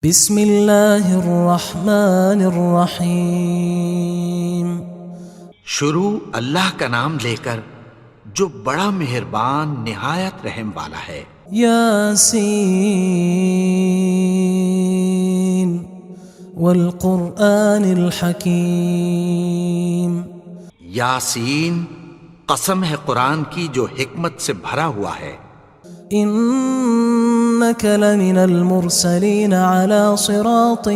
بسم اللہ الرحمن الرحیم۔ شروع اللہ کا نام لے کر جو بڑا مہربان نہایت رحم والا ہے۔ یاسین والقرآن الحکیم۔ یاسین، قسم ہے قرآن کی جو حکمت سے بھرا ہوا ہے۔ انک لمن المرسلین علی صراط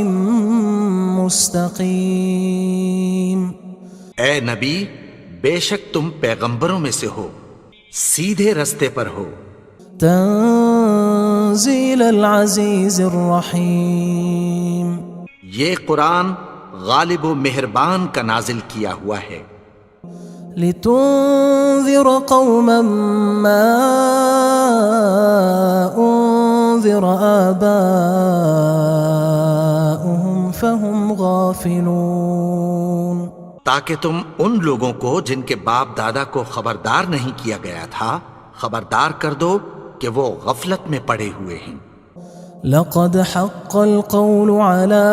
مستقیم۔ اے نبی، بے شک تم پیغمبروں میں سے ہو، سیدھے رستے پر ہو۔ تنزیل العزیز الرحیم۔ یہ قرآن غالب و مہربان کا نازل کیا ہوا ہے۔ لتنذر قوما ما انذر آباؤهم فهم غافلون۔ تاکہ تم ان لوگوں کو جن کے باپ دادا کو خبردار نہیں کیا گیا تھا خبردار کر دو کہ وہ غفلت میں پڑے ہوئے ہیں۔ لقد حق القول على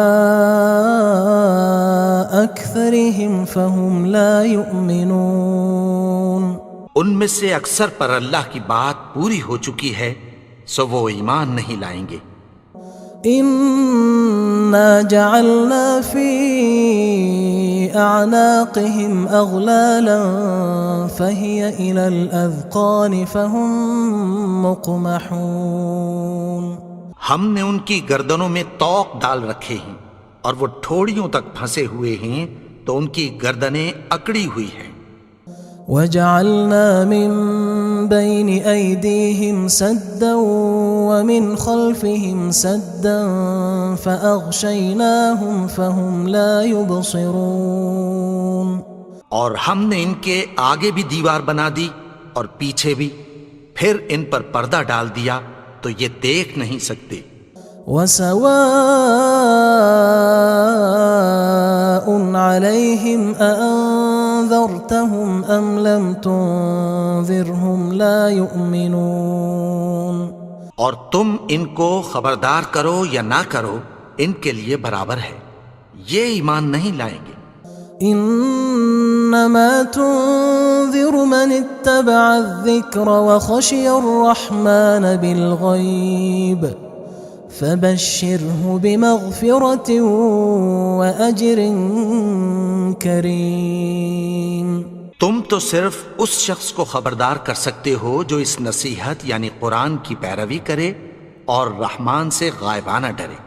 أكثرهم فهم لا يؤمنون۔ ان میں سے اکثر پر اللہ کی بات پوری ہو چکی ہے سو وہ ایمان نہیں لائیں گے۔ إنا جعلنا في أعناقهم أغلالا فهي إلى الأذقان فهم مقمحون۔ ہم نے ان کی گردنوں میں طوق ڈال رکھے ہیں اور وہ ٹھوڑیوں تک پھنسے ہوئے ہیں تو ان کی گردنیں اکڑی ہوئی ہیں۔ وجعلنا من بين أيديهم سدا ومن خلفهم سدا فأغشيناهم فهم لا يبصرون۔ اور ہم نے ان کے آگے بھی دیوار بنا دی اور پیچھے بھی، پھر ان پر پردہ ڈال دیا تو یہ دیکھ نہیں سکتے۔ وسواء عليهم أأنذرتهم أم لم تنذرهم لا يؤمنون۔ اور تم ان کو خبردار کرو یا نہ کرو ان کے لیے برابر ہے، یہ ایمان نہیں لائیں گے۔ انما تنذر من اتبع الذکر وخشی الرحمن بالغیب فبشرہ بمغفرۃ واجر کریم۔ تم تو صرف اس شخص کو خبردار کر سکتے ہو جو اس نصیحت یعنی قرآن کی پیروی کرے اور رحمان سے غائبانہ ڈرے،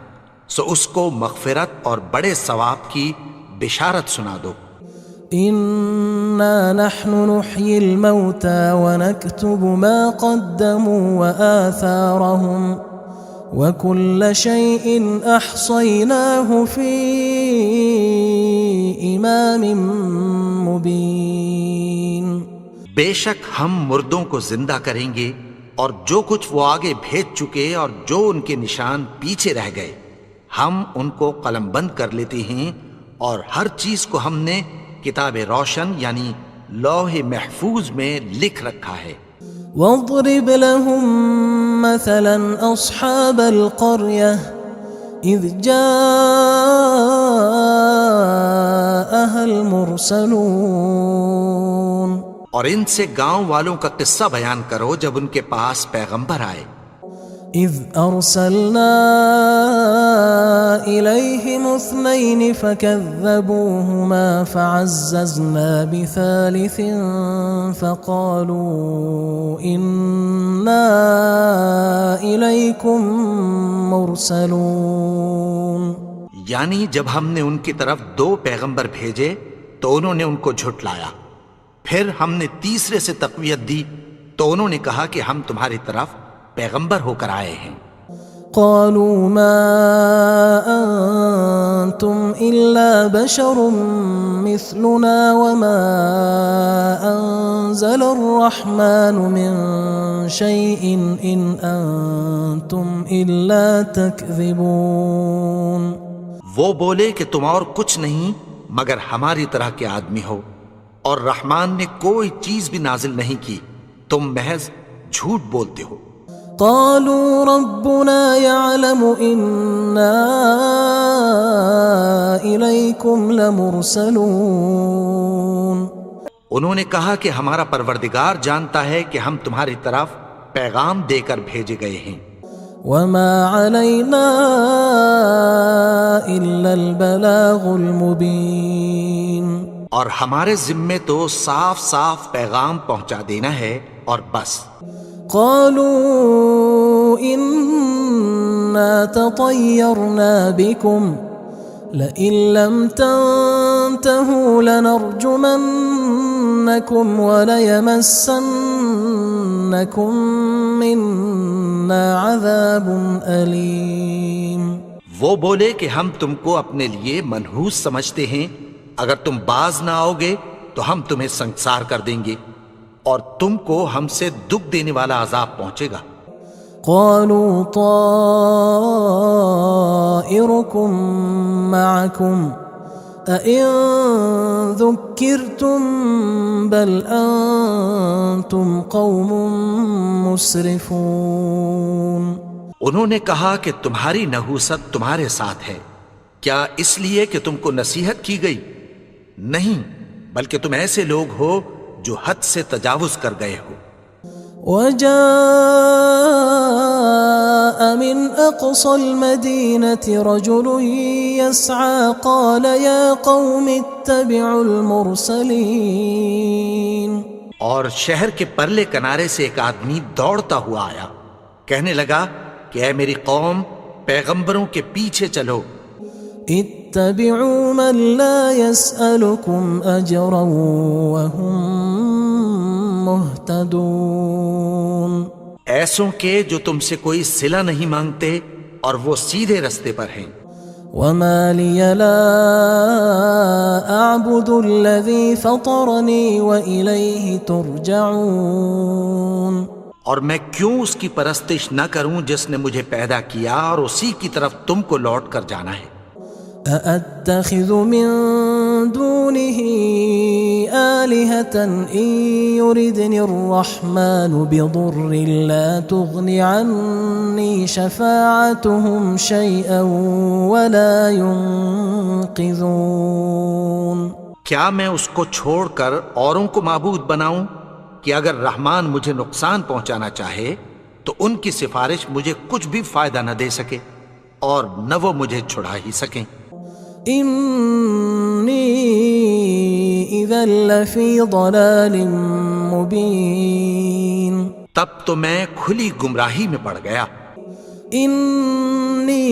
سو اس کو مغفرت اور بڑے ثواب کی بشارت سنا دو۔ انا نحن نحيي الموتى ونكتب ما قدموا وآثارهم وكل شيء احصيناه في امام مبين۔ بے شک ہم مردوں کو زندہ کریں گے اور جو کچھ وہ آگے بھیج چکے اور جو ان کے نشان پیچھے رہ گئے ہم ان کو قلم بند کر لیتے ہیں، اور ہر چیز کو ہم نے کتاب روشن یعنی لوح محفوظ میں لکھ رکھا ہے۔ واضرب لهم مثلا اصحاب القرية اذ جاءها المرسلون۔ اور ان سے گاؤں والوں کا قصہ بیان کرو جب ان کے پاس پیغمبر آئے۔ اذ ارسلنا الیہم اثنین فکذبوہما فعززنا بثالث فقالوا انا الیکم مرسلون۔ یعنی جب ہم نے ان کی طرف 2 پیغمبر بھیجے تو انہوں نے ان کو جھٹلایا، پھر ہم نے تیسرے سے تقویت دی تو انہوں نے کہا کہ ہم تمہاری طرف پیغمبر ہو کر آئے ہیں۔ قالوا ما انتم الا بشر مثلنا وما انزل الرحمن من شيء ان انتم الا تكذبون۔ وہ بولے کہ تم اور کچھ نہیں مگر ہماری طرح کے آدمی ہو، اور رحمان نے کوئی چیز بھی نازل نہیں کی، تم محض جھوٹ بولتے ہو۔ قالوا ربنا يعلم إنا إليكم لمرسلون انہوں نے کہا کہ ہمارا پروردگار جانتا ہے کہ ہم تمہاری طرف پیغام دے کر بھیجے گئے ہیں. وما علينا إلا البلاغ المبين. اور ہمارے ذمے تو صاف صاف پیغام پہنچا دینا ہے اور بس. قالوا إنا تطيرنا بكم لئن لم تنتهوا لنرجمنكم وليمسنكم منا عذاب أليم. وہ بولے کہ ہم تم کو اپنے لیے منحوس سمجھتے ہیں، اگر تم باز نہ آؤ گے تو ہم تمہیں سنسار کر دیں گے اور تم کو ہم سے دکھ دینے والا عذاب پہنچے گا. قالوا طائركم معكم أئن ذكرتم بل أنتم قوم مسرفون. انہوں نے کہا کہ تمہاری نحوست تمہارے ساتھ ہے، کیا اس لیے کہ تم کو نصیحت کی گئی؟ نہیں، بلکہ تم ایسے لوگ ہو جو حد سے تجاوز کر گئے ہو. وجاء من أقصى المدينة رجل يسعى قال يا قوم اتبعوا المرسلين. اور شہر کے پرلے کنارے سے ایک آدمی دوڑتا ہوا آیا، کہنے لگا کہ اے میری قوم، پیغمبروں کے پیچھے چلو. اتبعوا من لا يسألكم أجرا وهم مهتدون. ایسوں کے جو تم سے کوئی صلہ نہیں مانگتے اور وہ سیدھے رستے پر ہیں. وما لي لا أعبد الذي فطرني وإليه ترجعون. اور میں کیوں اس کی پرستش نہ کروں جس نے مجھے پیدا کیا اور اسی کی طرف تم کو لوٹ کر جانا ہے. أأتخذ من دونه آلهة إن يردني الرحمن بضر لا تغن عني شفاعتهم شيئا ولا ينقذون. کیا میں اس کو چھوڑ کر اوروں کو معبود بناؤں کہ اگر رحمان مجھے نقصان پہنچانا چاہے تو ان کی سفارش مجھے کچھ بھی فائدہ نہ دے سکے اور نہ وہ مجھے چھڑا ہی سکیں. إني إذا لفي ضلال مبين. تب تو میں کھلی گمراہی میں پڑ گیا. إني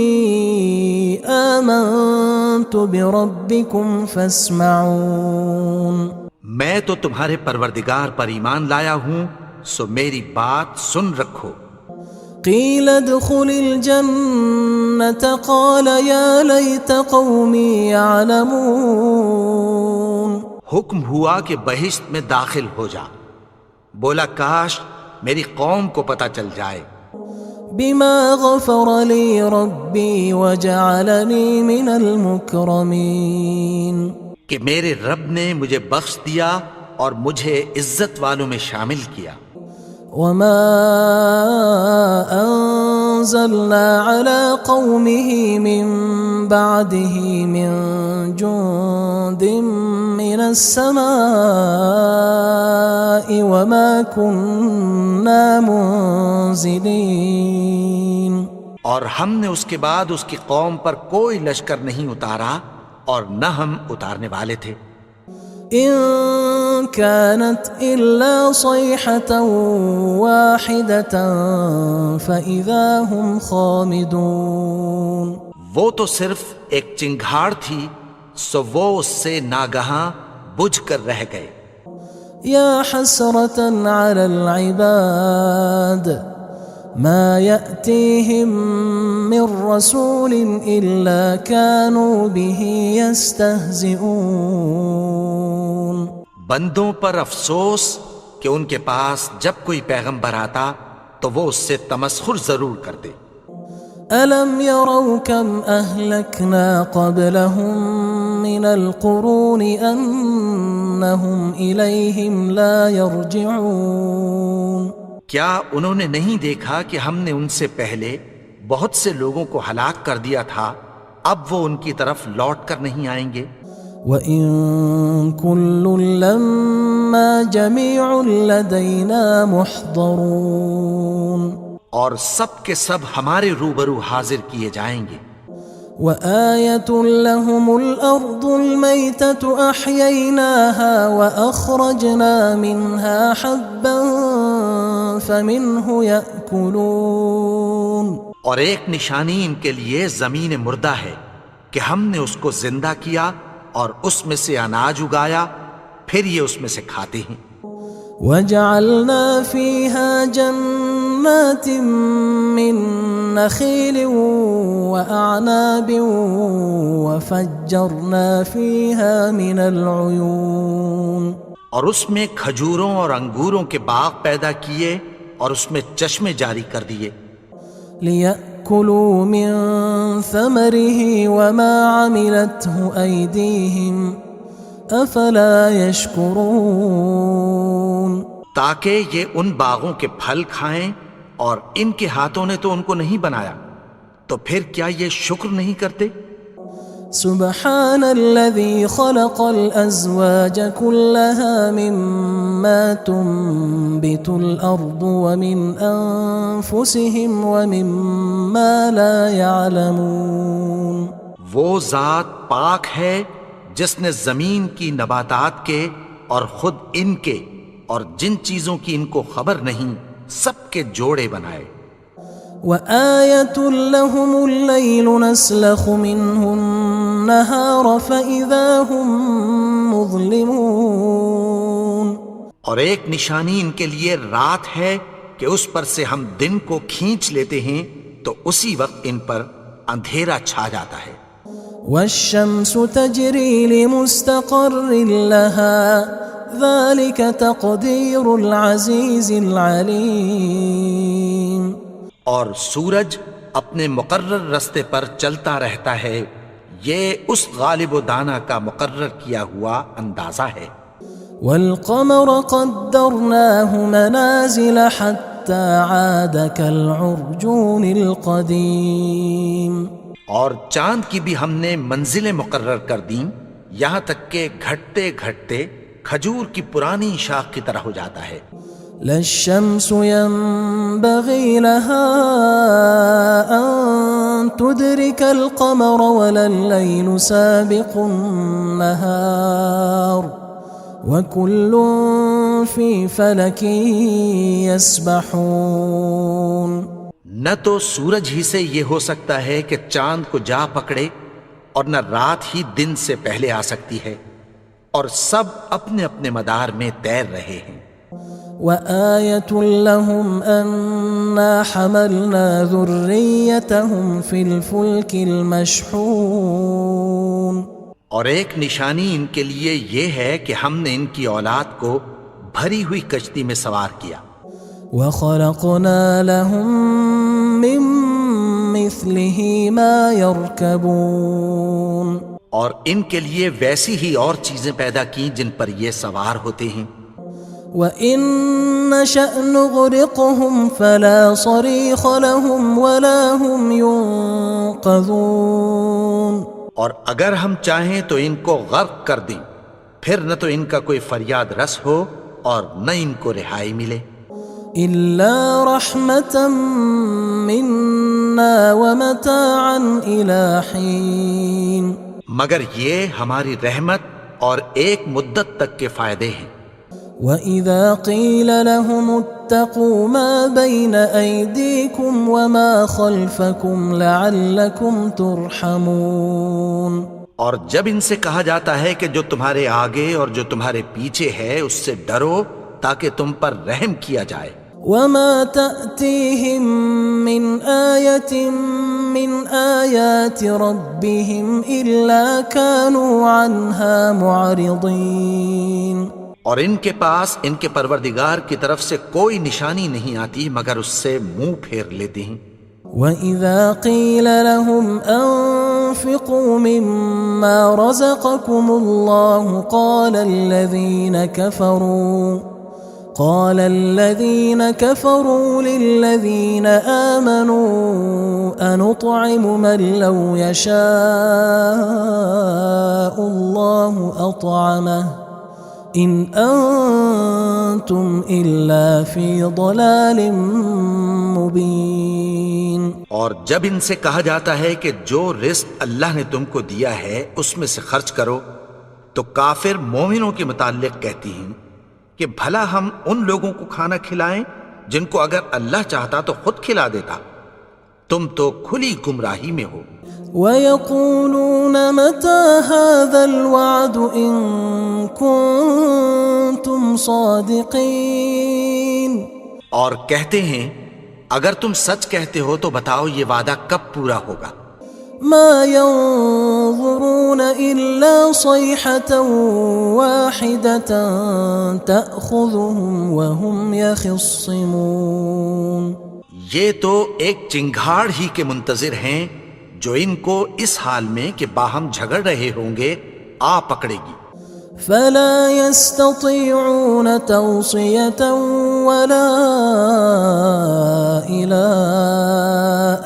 آمنت بربكم فاسمعون. میں تو تمہارے پروردگار پر ایمان لایا ہوں، سو میری بات سن رکھو. قيل ادخل الجنة قال يا ليت قومي يعلمون. حکم ہوا کہ بہشت میں داخل ہو جا. بولا کاش میری قوم کو پتہ چل جائے. بما غفر لي ربي وجعلني من المكرمين. کہ میرے رب نے مجھے بخش دیا اور مجھے عزت والوں میں شامل کیا. وما أنزلنا على قومه من بعده من جند من السماء وما كنا منزلين. اور ہم نے اس کے بعد اس کی قوم پر کوئی لشکر نہیں اتارا اور نہ ہم اتارنے والے تھے. إن كانت إلا صيحة واحدة فإذا هم خامدون. وہ تو صرف ایک چنگھاڑ تھی، سو وہ اس سے ناگہاں بجھ کر رہ گئے. يا حسرة على العباد ما يأتيهم من رسول إلا كانوا به يستهزئون. بندوں پر افسوس کہ ان کے پاس جب کوئی پیغمبر آتا تو وہ اس سے تمسخر ضرور کرتے. ألم يروا كم أهلكنا قبلهم من القرون أنهم إليهم لا يرجعون. کیا انہوں نے نہیں دیکھا کہ ہم نے ان سے پہلے بہت سے لوگوں کو ہلاک کر دیا تھا، اب وہ ان کی طرف لوٹ کر نہیں آئیں گے؟ وَإِن كُلٌّ لَمَّا جَمِيعٌ لَدَيْنَا مُحْضَرُونَ، اور سب کے سب ہمارے روبرو حاضر کیے جائیں گے۔ وَآيَةٌ لَهُمُ الْأَرْضُ الْمَيْتَةُ أَحْيَيْنَاهَا وَأَخْرَجْنَا مِنْهَا حَبًّا فَمِنْهُ يَأْكُلُونَ، اور ایک نشانی ان کے لیے زمین مردہ ہے کہ ہم نے اس کو زندہ کیا اور اس میں سے اناج اگایا، پھر یہ اس میں سے کھاتے ہیں۔ وَجَعَلْنَا فِيهَا جَنَّاتٍ مِّن نَخِيلٍ وَأَعْنَابٍ وَفَجَّرْنَا فِيهَا مِنَ الْعُيُونِ، اور اس میں کھجوروں اور انگوروں کے باغ پیدا کیے اور اس میں چشمے جاری کر دیے، لِيَأْكُلُوا مِن ثَمَرِهِ وَمَا عَمِلَتْهُ أَيْدِيهِمْ أَفَلَا يَشْكُرُونَ، تاکہ یہ ان باغوں کے پھل کھائیں، اور ان کے ہاتھوں نے تو ان کو نہیں بنایا، تو پھر کیا یہ شکر نہیں کرتے؟ سبحان الذي خلق الأزواج كلها مما تنبت الأرض ومن أنفسهم ومما لا يعلمون، وہ ذات پاک ہے جس نے زمین کی نباتات کے اور خود ان کے اور جن چیزوں کی ان کو خبر نہیں سب کے جوڑے بنائے۔ وآية لهم الليل نسلخ منه النهار فإذا هم مظلمون، اور ایک نشانی ان کے لیے رات ہے کہ اس پر سے ہم دن کو کھینچ لیتے ہیں تو اسی وقت ان پر اندھیرا چھا جاتا ہے۔ والشمس تجري لمستقر لها ذلك تقدير العزيز العليم، اور سورج اپنے مقرر رستے پر چلتا رہتا ہے، یہ اس غالب و دانا کا مقرر کیا ہوا اندازہ ہے۔ والقمر قدرناه منازل حتى عاد كالعرجون القديم، اور چاند کی بھی ہم نے منزلیں مقرر کر دیں، یہاں تک کہ گھٹتے گھٹتے کھجور کی پرانی شاخ کی طرح ہو جاتا ہے۔ لا الشمس ينبغي لها أن تدرك القمر ولا الليل سابق النهار وكل في فلك يسبحون، نہ تو سورج ہی سے یہ ہو سکتا ہے کہ چاند کو جا پکڑے، اور نہ رات ہی دن سے پہلے آ سکتی ہے، اور سب اپنے اپنے مدار میں تیر رہے ہیں۔ وآية لهم أنا حملنا ذريتهم في الفلك المشحون، اور ایک نشانی ان کے لیے یہ ہے کہ ہم نے ان کی اولاد کو بھری ہوئی کشتی میں سوار کیا۔ وخلقنا لهم من مثله ما يركبون، اور ان کے لیے ویسی ہی اور چیزیں پیدا کی جن پر یہ سوار ہوتے ہیں۔ وَإِن نَّشَأْ نُغْرِقْهُمْ فَلَا صَرِيخَ لَهُمْ وَلَا هُمْ يُنقَذُونَ، اور اگر ہم چاہیں تو ان کو غرق کر دیں، پھر نہ تو ان کا کوئی فریاد رس ہو اور نہ ان کو رہائی ملے۔ إِلَّا رَحْمَةً مِنَّا وَمَتَاعًا إِلَى حِينٍ، مگر یہ ہماری رحمت اور ایک مدت تک کے فائدے ہیں۔ وَإِذَا قِيلَ لَهُمُ اتَّقُوا مَا بَيْنَ أَيْدِيكُمْ وَمَا خَلْفَكُمْ لَعَلَّكُمْ تُرْحَمُونَ، اور جب ان سے کہا جاتا ہے کہ جو تمہارے آگے اور جو تمہارے پیچھے ہے اس سے ڈرو تاکہ تم پر رحم کیا جائے۔ وَمَا تَأْتِيهِم مِّنْ آيَةٍ مِّنْ آيَاتِ رَبِّهِمْ إِلَّا كَانُوا عَنْهَا مُعْرِضِينَ، اور ان کے پاس ان کے پروردگار کی طرف سے کوئی نشانی نہیں آتی مگر اس سے منہ پھیر لیتے ہیں۔ وَإِذَا قِيلَ لَهُمْ أَنفِقُوا مِمَّا رَزَقَكُمُ اللَّهُ قال الذين كفروا للذين آمنوا أنطعم من لو يشاء الله أطعمه إن أنتم إلا في ضلال مبين. اور جب ان سے کہا جاتا ہے کہ جو رزق اللہ نے تم کو دیا ہے اس میں سے خرچ کرو، تو کافر مومنوں کے متعلق کہتی ہیں کہ بھلا ہم ان لوگوں کو کھانا کھلائیں جن کو اگر اللہ چاہتا تو خود کھلا دیتا، تم تو کھلی گمراہی میں ہو. وَيَقُولُونَ مَتَى هَذَا الْوَعْدُ إِن كُنتُمْ صَادِقِينَ. اور کہتے ہیں اگر تم سچ کہتے ہو تو بتاؤ یہ وعدہ کب پورا ہوگا. ما ينظرون إلا صيحة واحدة تأخذهم وهم يخصمون. یہ تو ایک چنگھاڑ ہی کے منتظر ہیں جو ان کو اس حال میں کہ باہم جھگڑ رہے ہوں گے آ پکڑے گی. فلا يستطيعون توصية ولا إلى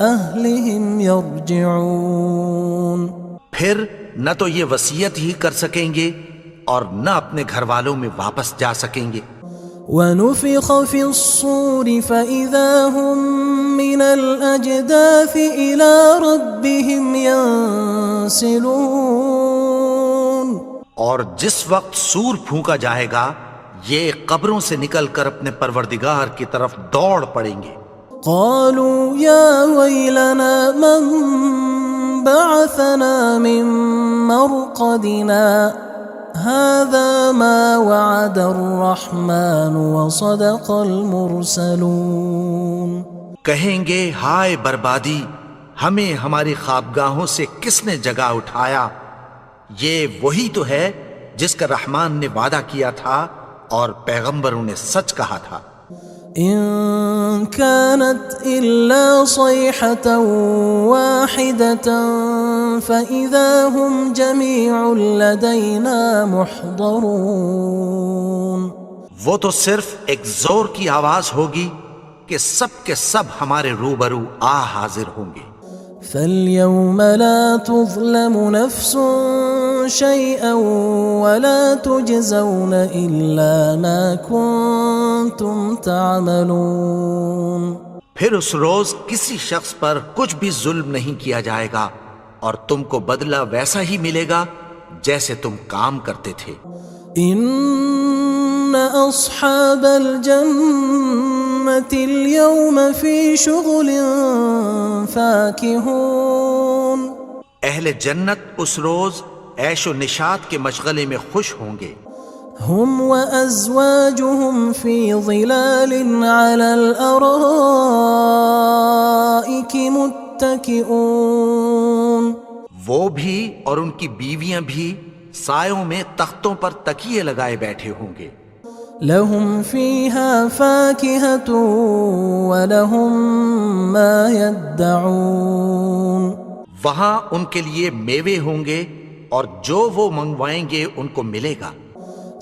أهلهم يرجعون. پھر نہ تو یہ وصیت ہی کر سکیں گے اور نہ اپنے گھر والوں میں واپس جا سکیں گے. ونفخ في الصور فإذا هم من الأجداث إلى ربهم ينسلون. اور جس وقت سور پھونکا جائے گا یہ قبروں سے نکل کر اپنے پروردگار کی طرف دوڑ پڑیں گے. قالوا يا ويلنا من بعثنا من مرقدنا هذا ما وعد الرحمن وصدق المرسلون. کہیں گے ہائے بربادی، ہمیں ہماری خوابگاہوں سے کس نے جگا اٹھایا؟ یہ وہی تو ہے جس کا رحمان نے وعدہ کیا تھا اور پیغمبروں نے سچ کہا تھا. إن كانت إلا صيحة واحدة فإذا هم جميع لدينا محضرون. وہ تو صرف ایک زور کی آواز ہوگی کہ سب کے سب ہمارے روبرو آ حاضر ہوں گے. فاليوم لا تظلم نفس شيئا ولا تجزون إلا ما كنتم تعملون. پھر اس روز کسی شخص پر کچھ بھی ظلم نہیں کیا جائے گا اور تم کو بدلہ ویسا ہی ملے گا جیسے تم کام کرتے تھے. إن أصحاب الجنة اليوم في شغل فاكهون. اہل جنت اس روز عیش و نشاط کے مشغلے میں خوش ہوں گے. هم وأزواجهم في ظلال على الأرائك متكئون. وہ بھی اور ان کی بیویاں بھی سایوں میں تختوں پر تکیے لگائے بیٹھے ہوں گے. لهم فيها فاكهة ولهم ما يدعون. وہاں ان کے لیے میوے ہوں گے اور جو وہ منگوائیں گے ان کو ملے گا.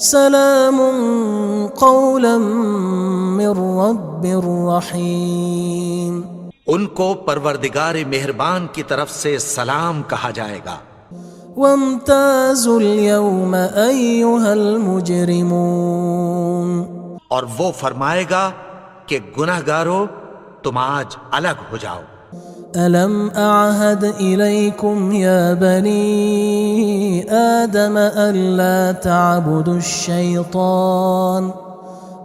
سلام قولا من رب رحیم. ان کو پروردگار مہربان کی طرف سے سلام کہا جائے گا. وامتازوا اليوم أيها المجرمون. اور وہ فرمائے گا کہ گناہگارو تم آج الگ ہو جاؤ. ألم أعهد إليكم يا بني آدم ألا تعبدوا الشيطان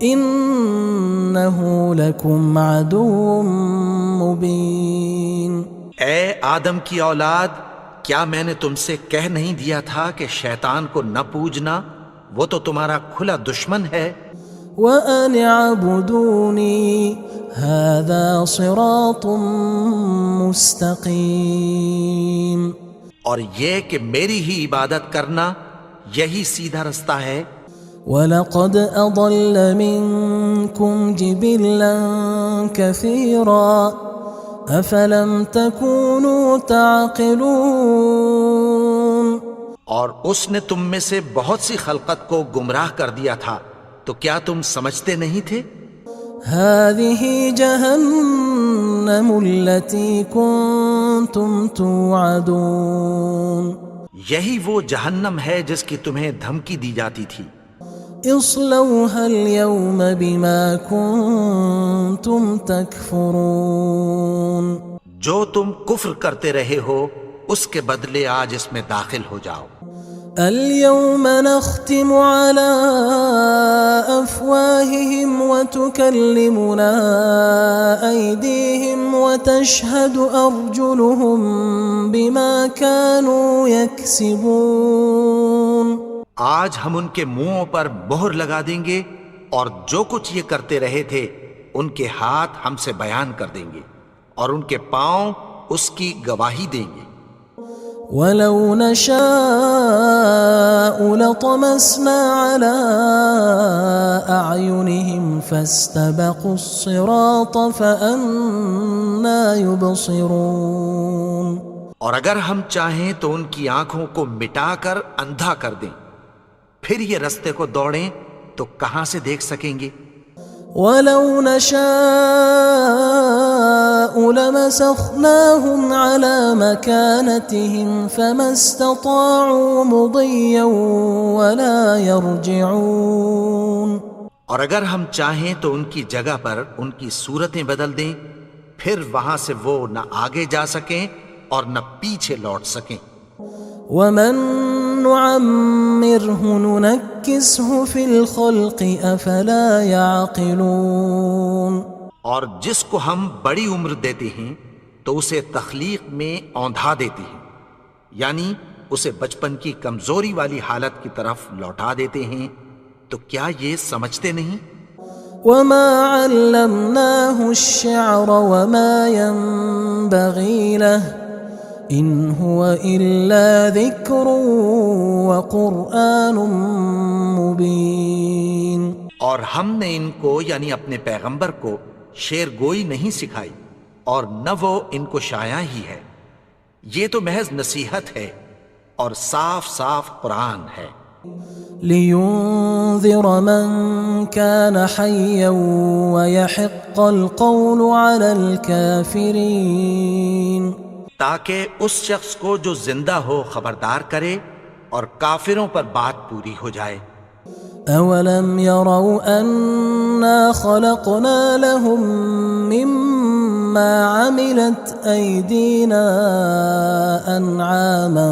إنه لكم عدو مبين. اے آدم کی اولاد، کیا میں نے تم سے کہہ نہیں دیا تھا کہ شیطان کو نہ پوجنا، وہ تو تمہارا کھلا دشمن ہے. وَأَنِ اعْبُدُونِي هَذَا صِرَاطٌ مُسْتَقِيمٌ. اور یہ کہ میری ہی عبادت کرنا یہی سیدھا رستہ ہے. وَلَقَدْ أَضَلَّ مِنْكُمْ جِبِلًّا كَثِيرًا أَفَلَمْ تَكُونُوا تَعْقِلُونَ. اور اس نے تم میں سے بہت سی خلقت کو گمراہ کر دیا تھا، تو کیا تم سمجھتے نہیں تھے؟ هذه جهنم التي كنتم توعدون یہی وہ جہنم ہے جس کی تمہیں دھمکی دی جاتی تھی۔ اصلوها اليوم بما كنتم تكفرون جو تم کفر کرتے رہے ہو اس کے بدلے آج اس میں داخل ہو جاؤ۔ اليوم نختم على أفواههم وتكلمنا أيديهم وتشهد أرجلهم بما كانوا يكسبون آج ہم ان کے منہوں پر مہر لگا دیں گے اور جو کچھ یہ کرتے رہے تھے ان کے ہاتھ ہم سے بیان کر دیں گے اور ان کے پاؤں اس کی گواہی دیں گے۔ ولو نشاء لطمسنا على أعينهم فاستبقوا الصراط فأنى يبصرون اور اگر ہم چاہیں تو ان کی آنکھوں کو مٹا کر اندھا کر دیں، پھر یہ رستے کو دوڑیں تو کہاں سے دیکھ سکیں گے؟ ولو نشاء لمسخناهم على مكانتهم فما استطاعوا مضيا ولا يرجعون اور اگر ہم چاہیں تو ان کی جگہ پر ان کی صورتیں بدل دیں، پھر وہاں سے وہ نہ آگے جا سکیں اور نہ پیچھے لوٹ سکیں۔ ومن نعمره ننكسه في الخلق افلا يعقلون اور جس کو ہم بڑی عمر دیتے ہیں تو اسے تخلیق میں اوندھا دیتے ہیں، یعنی اسے بچپن کی کمزوری والی حالت کی طرف لوٹا دیتے ہیں، تو کیا یہ سمجھتے نہیں؟ وما علمناه الشعر وما ينبغي له ان هو الا ذکر وقرآن مبین اور ہم نے ان کو یعنی اپنے پیغمبر کو شعر گوئی نہیں سکھائی اور نہ وہ ان کو شاعر ہی ہے، یہ تو محض نصیحت ہے اور صاف صاف قرآن ہے۔ لينذر من كان حيا ويحق القول على الكافرين تاکہ اس شخص کو جو زندہ ہو خبردار کرے اور کافروں پر بات پوری ہو جائے۔ اولم يروا انا خلقنا لهم مما عملت ايدينا انعاما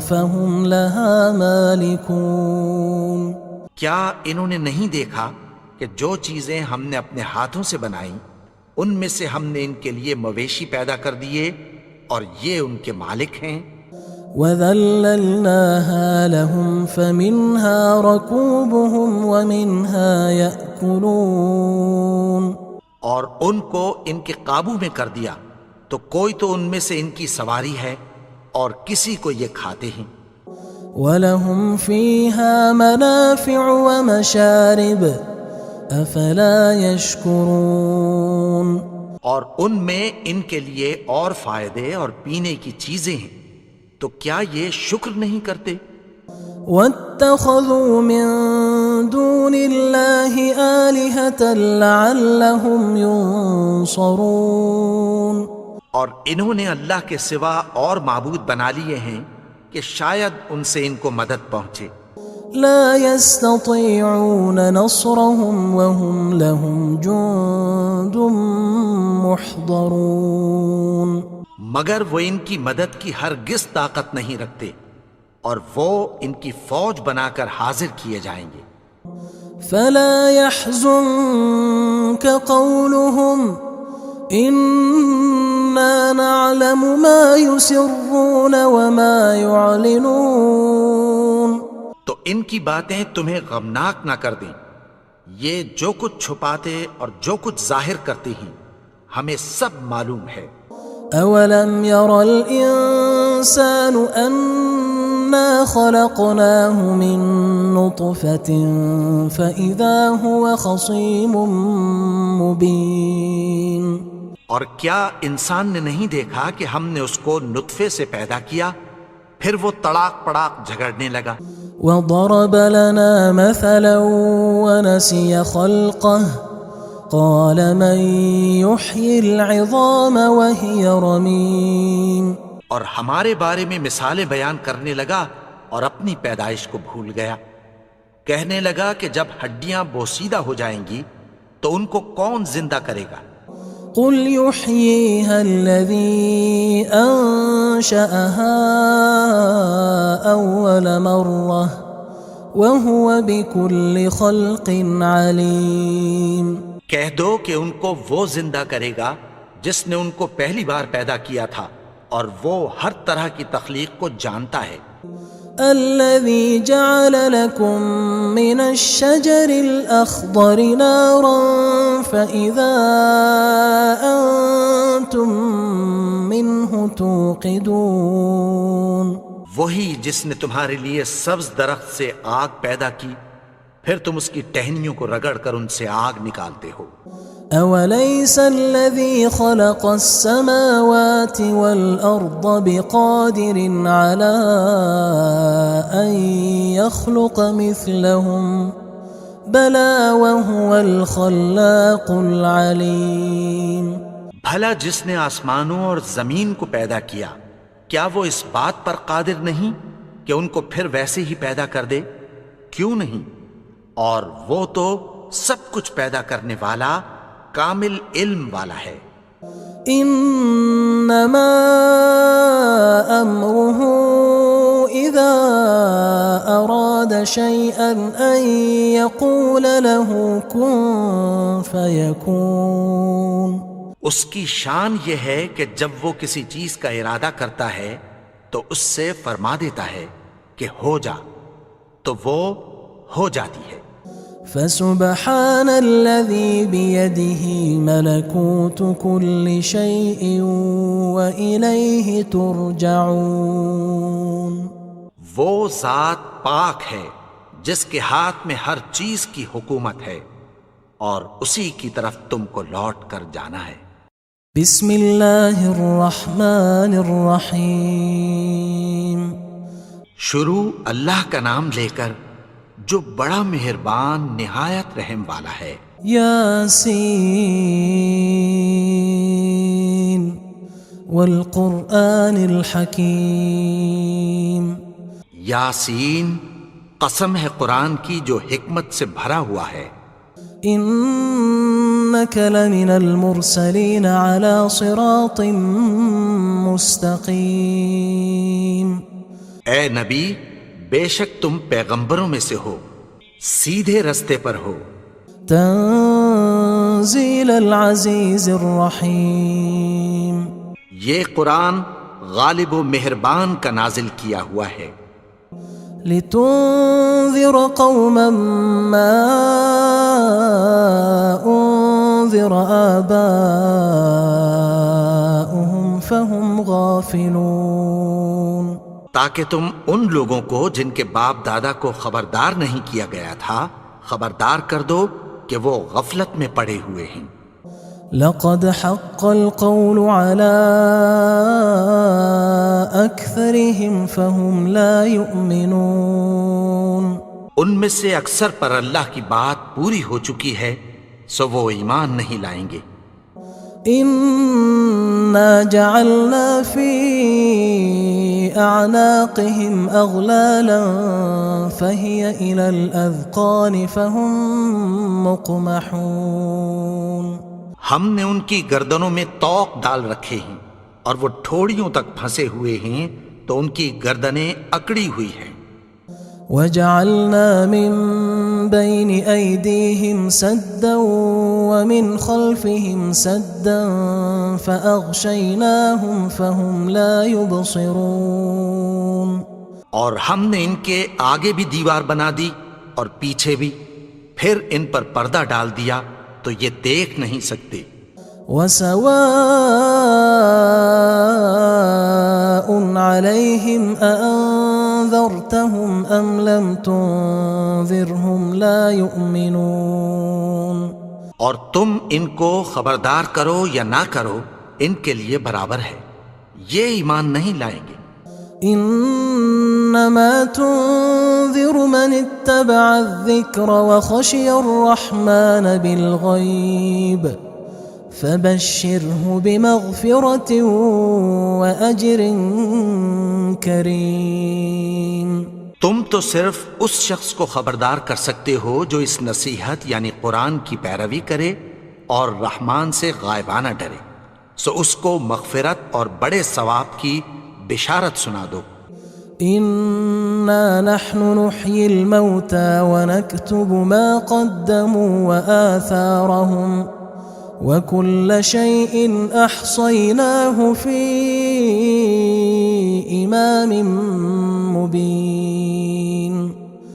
فهم لها مالكون کیا انہوں نے نہیں دیکھا کہ جو چیزیں ہم نے اپنے ہاتھوں سے بنائیں ان میں سے ہم نے ان کے لیے مویشی پیدا کر دیے اور یہ ان کے مالک ہیں۔ وَذَلَّلْنَاهَا لَهُمْ فَمِنْهَا رَكُوبُهُمْ وَمِنْهَا يَأْكُلُونَ اور ان کو ان کے قابو میں کر دیا تو کوئی تو ان میں سے ان کی سواری ہے اور کسی کو یہ کھاتے ہیں۔ وَلَهُمْ فِيهَا مَنَافِعُ وَمَشَارِبُ أَفَلَا يَشْكُرُونَ اور ان میں ان کے لیے اور فائدے اور پینے کی چیزیں ہیں، تو کیا یہ شکر نہیں کرتے؟ وَاتَّخَذُوا مِن دُونِ اللَّهِ آلِهَةً لَعَلَّهُمْ يُنصَرُونَ اور انہوں نے اللہ کے سوا اور معبود بنا لیے ہیں کہ شاید ان سے ان کو مدد پہنچے۔ لا يستطيعون نصرهم وهم لهم جند محضرون مگر وہ ان کی مدد کی ہرگز طاقت نہیں رکھتے اور وہ ان کی فوج بنا کر حاضر کیے جائیں گے۔ فلا يحزنك قولهم إنا نعلم ما يسرون وما يعلنون تو ان کی باتیں تمہیں غمناک نہ کر دیں، یہ جو کچھ چھپاتے اور جو کچھ ظاہر کرتے ہیں ہمیں سب معلوم ہے۔ اولم ير الانسان انا خلقناه من نطفة فاذا هو خصيم مبين اور کیا انسان نے نہیں دیکھا کہ ہم نے اس کو نطفے سے پیدا کیا، پھر وہ تڑاک پڑاک جھگڑنے لگا۔ وضرب لنا مثلا ونسي خلقه قال من يحيي العظام وهي رميم اور ہمارے بارے میں مثالیں بیان کرنے لگا اور اپنی پیدائش کو بھول گیا۔ کہنے لگا کہ جب ہڈیاں بوسیدہ ہو جائیں گی تو ان کو کون زندہ کرے گا؟ قل يحييها الذي أنشأها أول مرة وهو بكل خلق عليم۔ کہہ دو کہ ان کو وہ زندہ کرے گا جس نے ان کو پہلی بار پیدا کیا تھا، اور وہ ہر طرح کی تخلیق کو جانتا ہے۔ الذي جعل لكم من الشجر الأخضر نارا فإذا أنتم منه توقدون۔ وہی جس نے تمہارے لیے سبز درخت سے آگ پیدا کی، پھر تم اس کی ٹہنیوں کو رگڑ کر ان سے آگ نکالتے ہو۔ أوليس الذي خلق السماوات والأرض بقادر على أن يخلق مثلهم بلى وهو الخلاق العليم۔ بھلا جس نے آسمانوں اور زمین کو پیدا کیا، کیا وہ اس بات پر قادر نہیں کہ ان کو پھر ویسے ہی پیدا کر دے؟ کیوں نہیں؟ اور وہ تو سب کچھ پیدا کرنے والا، کامل علم والا ہے۔ انما امره اذا اراد شيئا ان يقول له كن فيكون۔ اس کی شان یہ ہے کہ جب وہ کسی چیز کا ارادہ کرتا ہے تو اس سے فرما دیتا ہے کہ ہو جا، تو وہ ہو جاتی ہے۔ فسبحان الذي بيده ملكوت كل شيء وإليه ترجعون۔ وہ ذات پاک ہے جس کے ہاتھ میں ہر چیز کی حکومت ہے، اور اسی کی طرف تم کو لوٹ کر جانا ہے۔ بسم اللہ الرحمن الرحیم۔ شروع اللہ کا نام لے کر جو بڑا مہربان نہایت رحم والا ہے۔ یاسین والقرآن الحکیم۔ یاسین، قسم ہے قرآن کی جو حکمت سے بھرا ہوا ہے۔ انک لمن المرسلین علی صراط مستقیم۔ اے نبی، بے شک تم پیغمبروں میں سے ہو، سیدھے رستے پر ہو۔ تنزیل العزیز الرحیم۔ یہ قرآن غالب و مہربان کا نازل کیا ہوا ہے۔ لتنذر قوما ما انذر آباؤهم فهم غافلون۔ تاکہ تم ان لوگوں کو جن کے باپ دادا کو خبردار نہیں کیا گیا تھا خبردار کر دو کہ وہ غفلت میں پڑے ہوئے ہیں۔ لقد حق القول على أكثرهم فهم لا يؤمنون۔ ان میں سے اکثر پر اللہ کی بات پوری ہو چکی ہے، سو وہ ایمان نہیں لائیں گے۔ إنا جعلنا في أعناقهم أغلالا فهي إلى الأذقان فهم مقمحون۔ ہم نے ان کی گردنوں میں طوق ڈال رکھے ہیں اور وہ ٹھوڑیوں تک پھنسے ہوئے ہیں تو ان کی گردنیں اکڑی ہوئی ہیں۔ وجعلنا من بين أيديهم سدا ومن خلفهم سدا فأغشيناهم فهم لا يبصرون۔ اور ہم نے ان کے آگے بھی دیوار بنا دی اور پیچھے بھی، پھر ان پر پردہ ڈال دیا تو یہ دیکھ نہیں سکتے۔ وسواء عليهم أأنذرتهم أم لم تنذرهم لا يؤمنون۔ اور تم ان کو خبردار کرو یا نہ کرو، ان کے لیے برابر ہے، یہ ایمان نہیں لائیں گے۔ إنا إنما تنذر من اتبع الذكر وخشي الرحمن بالغيب فبشره بمغفرة وأجر كريم۔ تم تو صرف اس شخص کو خبردار کر سکتے ہو جو اس نصیحت یعنی قرآن کی پیروی کرے اور رحمان سے غائبانہ ڈرے، سو اس کو مغفرت اور بڑے ثواب کی بشارت سنا دو۔ إنا نحن نحيي الموتى ونكتب ما قدموا وآثارهم وكل شيء أحصيناه في إمام مبين۔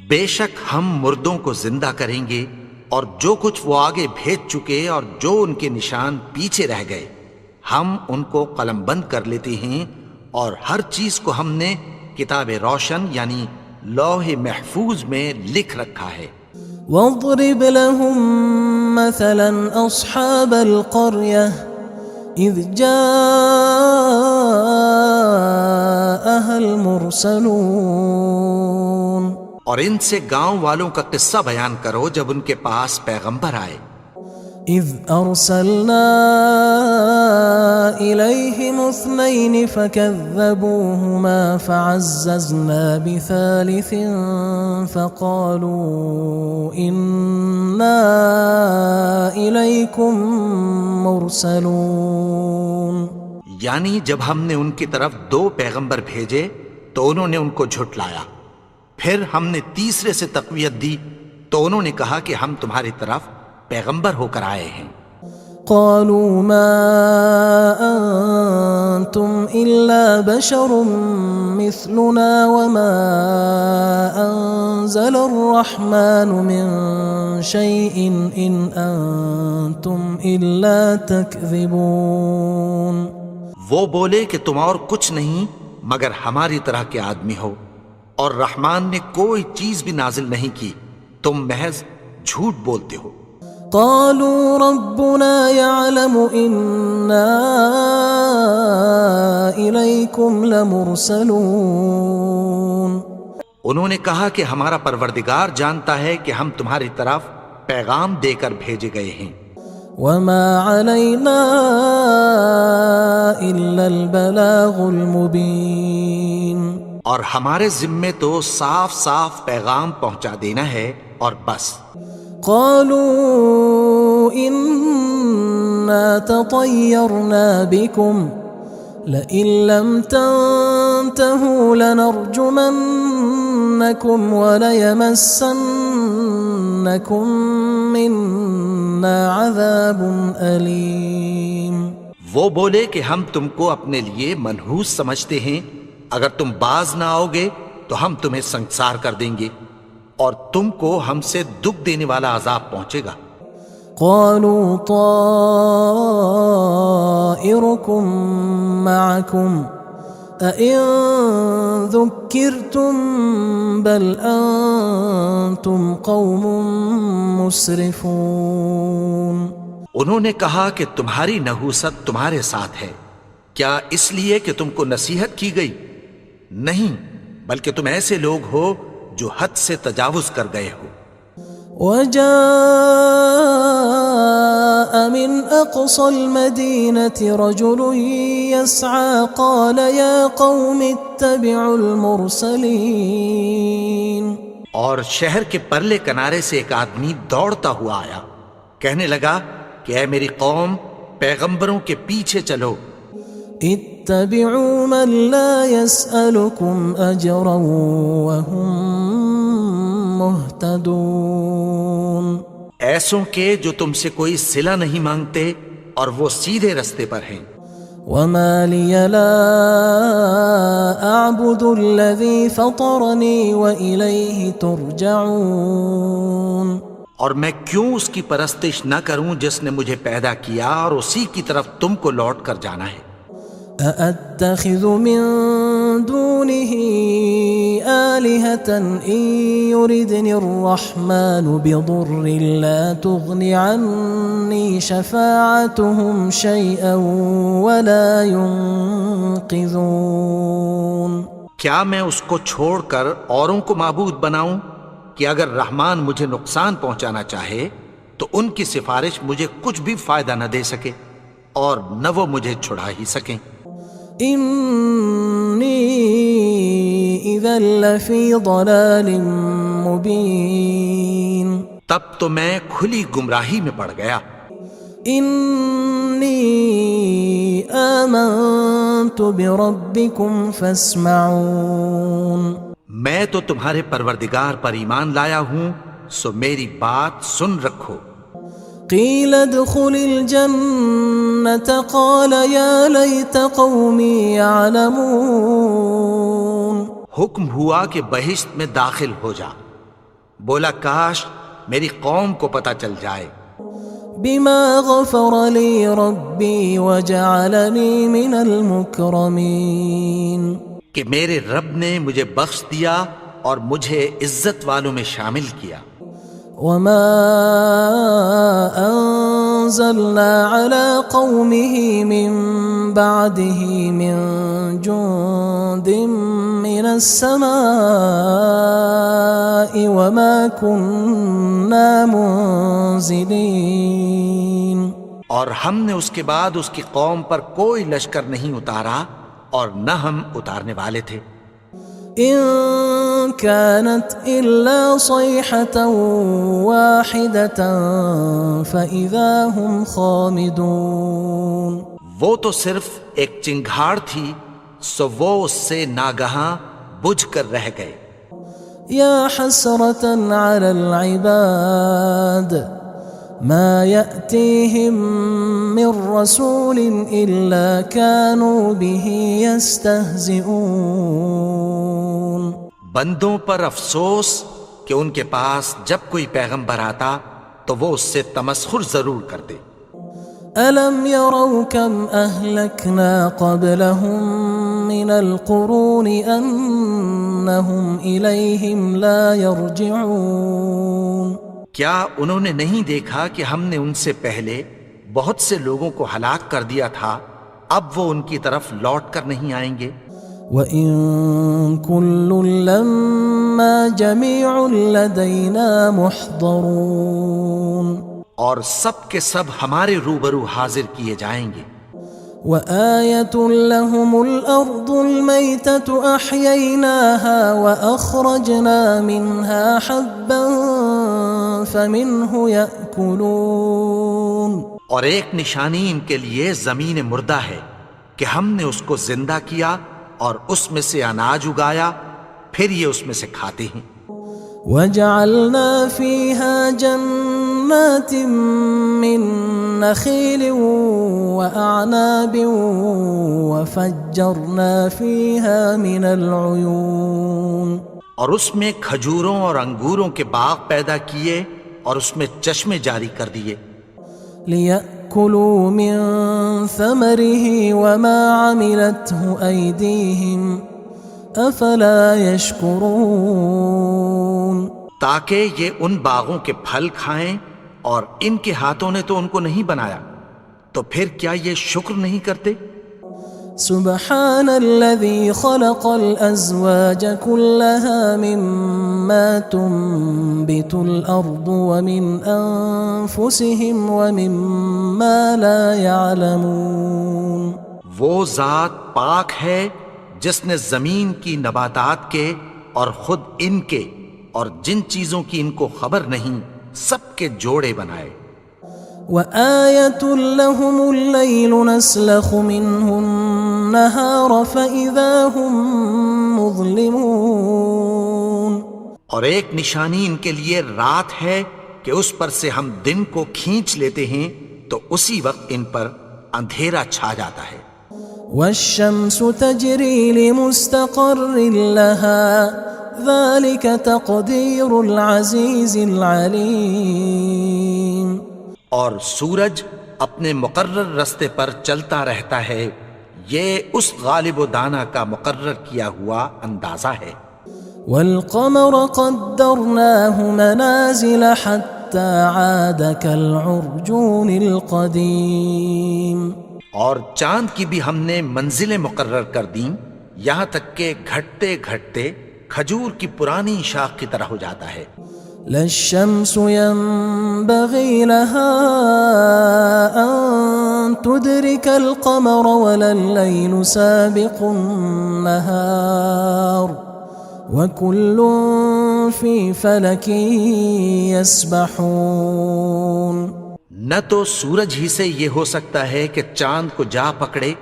بے شک ہم مردوں کو زندہ کریں گے اور جو کچھ وہ آگے بھیج چکے اور جو ان کے نشان پیچھے رہ گئے ہم ان کو قلم بند کر لیتے ہیں، اور ہر چیز کو ہم نے کتاب روشن یعنی لوح محفوظ میں لکھ رکھا ہے۔ واضرب لهم مثلا أصحاب القرية إذ جاءها المرسلون، اور ان سے گاؤں والوں کا قصہ بیان کرو جب ان کے پاس پیغمبر آئے۔ إذ أرسلنا إليهم 2 فكذبوهما فعززنا بثالث فقالوا إنا إليكم مرسلون۔ یعنی جب ہم نے ان کی طرف 2 پیغمبر بھیجے تو انہوں نے ان کو جھٹلایا، پھر ہم نے تیسرے سے تقویت دی تو انہوں نے کہا کہ ہم تمہاری طرف پیغمبر ہو کر آئے ہیں۔ قالوا ما أنتم إلا بشر مثلنا وما أنزل الرحمن من شيء إن أنتم إلا تكذبون۔ وہ بولے کہ تم اور کچھ نہیں مگر ہماری طرح کے آدمی ہو، اور رحمان نے کوئی چیز بھی نازل نہیں کی، تم محض جھوٹ بولتے ہو۔ قالوا ربنا يعلم إنا إليكم لمرسلون۔ انہوں نے کہا کہ ہمارا پروردگار جانتا ہے کہ ہم تمہاری طرف پیغام دے کر بھیجے گئے ہیں۔ وما علينا إلا البلاغ المبين۔ اور ہمارے ذمے تو صاف صاف پیغام پہنچا دینا ہے اور بس۔ قالوا إنا تطيرنا بكم لئن لم تنتهوا لنرجمنكم وليمسنكم منا عذاب أليم۔ وہ بولے کہ ہم تم کو اپنے لیے منحوس سمجھتے ہیں، اگر تم باز نہ آؤ گے تو ہم تمہیں سنگسار کر دیں گے اور تم کو ہم سے دکھ دینے والا عذاب پہنچے گا۔ قالوا طائركم معكم أئن ذكرتم بل أنتم قوم مسرفون۔ انہوں نے کہا کہ تمہاری نحوست تمہارے ساتھ ہے، کیا اس لیے کہ تم کو نصیحت کی گئی؟ نہیں، بلکہ تم ایسے لوگ ہو جو حد سے تجاوز کر گئے ہو۔ وجاء من أقصى المدينة رجل يسعى قال يا قوم اتبعوا المرسلين۔ اور شہر کے پرلے کنارے سے ایک آدمی دوڑتا ہوا آیا، کہنے لگا کہ اے میری قوم، پیغمبروں کے پیچھے چلو۔ اتبعوا من لا يسألكم أجرا وهم مهتدون۔ ایسوں کے جو تم سے کوئی صلہ نہیں مانگتے اور وہ سیدھے رستے پر ہیں۔ وما لي لا أعبد الذي فطرني وإليه ترجعون۔ اور میں کیوں اس کی پرستش نہ کروں جس نے مجھے پیدا کیا اور اسی کی طرف تم کو لوٹ کر جانا ہے۔ أأتخذ من دونه آلهة إن يردني الرحمن بضر لا تغن عني شفاعتهم شيئا ولا ينقذون۔ کیا میں اس کو چھوڑ کر اوروں کو معبود بناؤں کہ اگر رحمان مجھے نقصان پہنچانا چاہے تو ان کی سفارش مجھے کچھ بھی فائدہ نہ دے سکے اور نہ وہ مجھے چھڑا ہی سکیں۔ انی اذا لفی ضلال مبین، تب تو میں کھلی گمراہی میں پڑ گیا۔ انی آمنت بربکم فاسمعون، میں تو تمہارے پروردگار پر ایمان لایا ہوں، سو میری بات سن رکھو۔ قیل ادخل الجنة قال یا لیت قومی یعلمون، حکم ہوا کہ بہشت میں داخل ہو جا، بولا کاش میری قوم کو پتہ چل جائے۔ بما غفر لی ربی وجعلنی من المکرمین، کہ میرے رب نے مجھے بخش دیا اور مجھے عزت والوں میں شامل کیا۔ وما انزلنا على قومه من بعده من جند من السماء وما كنا منزلين، اور ہم نے اس کے بعد اس کی قوم پر کوئی لشکر نہیں اتارا اور نہ ہم اتارنے والے تھے۔ ان كانت الا صيحة واحدة فاذا هم خامدون، وہ تو صرف ایک چنگھاڑ تھی، سو وہ اس سے ناگہاں بجھ کر رہ گئے۔ یا حسرة على العباد ما يأتيهم من رسول إلا كانوا به يستهزئون، بندوں پر افسوس کہ ان کے پاس جب کوئی پیغمبر آتا تو وہ اس سے تمسخر ضرور کرتے۔ ألم يروا كم أهلكنا قبلهم من القرون أنهم إليهم لا يرجعون، کیا انہوں نے نہیں دیکھا کہ ہم نے ان سے پہلے بہت سے لوگوں کو ہلاک کر دیا تھا، اب وہ ان کی طرف لوٹ کر نہیں آئیں گے۔ وَإِن كُلٌّ لَمَّا جَمِيعٌ لَدَيْنَا مُحْضَرُونَ، اور سب کے سب ہمارے روبرو حاضر کیے جائیں گے۔ وَآيَةٌ لَهُمُ الْأَرْضُ الْمَيْتَةُ أَحْيَيْنَاهَا وَأَخْرَجْنَا مِنْهَا حَبًّا فَمِنْهُ يَأْكُلُونَ، اور ایک نشانی ان کے لیے زمین مردہ ہے کہ ہم نے اس کو زندہ کیا اور اس میں سے اناج اگایا، پھر یہ اس میں سے کھاتے ہیں۔ وَجَعَلْنَا فِيهَا جَنَّاتٍ مِّن نَخِيلٍ وَأَعْنَابٍ وَفَجَّرْنَا فِيهَا مِنَ الْعُيُونِ، اور اس میں کھجوروں اور انگوروں کے باغ پیدا کیے اور اس میں چشمے جاری کر دیے۔ لِيَأْكُلُوا مِن ثَمَرِهِ وَمَا عَمِلَتْهُ أَيْدِيهِمْ أَفَلَا يَشْكُرُونَ، تاکہ یہ ان باغوں کے پھل کھائیں اور ان کے ہاتھوں نے تو ان کو نہیں بنایا، تو پھر کیا یہ شکر نہیں کرتے؟ سبحان الذي خلق الأزواج كلها مما تنبت الأرض ومن أنفسهم ومما لا يعلمون، وہ ذات پاک ہے جس نے زمین کی نباتات کے اور خود ان کے اور جن چیزوں کی ان کو خبر نہیں سب کے جوڑے بنائے۔ وآية لهم الليل نسلخ منه النهار فإذا هم مظلمون، اور ایک نشانی ان کے لیے رات ہے کہ اس پر سے ہم دن کو کھینچ لیتے ہیں تو اسی وقت ان پر اندھیرا چھا جاتا ہے۔ والشمس تجري لمستقر لها ذلك تقدير العزيز العليم، اور سورج اپنے مقرر رستے پر چلتا رہتا ہے، یہ اس غالب و دانا کا مقرر کیا ہوا اندازہ ہے۔ والقمر قدرناه منازل حتى عاد كالعرجون القديم، اور چاند کی بھی ہم نے منزلیں مقرر کر دیں یہاں تک کہ گھٹتے گھٹتے کھجور کی پرانی شاخ کی طرح ہو جاتا ہے. لا الشمس ينبغي لها أن تدرك القمر ولا الليل سابق النهار وكل في فلك يسبحون. نہ تو سورج ہی سے یہ ہو سکتا ہے کہ چاند کو جا پکڑے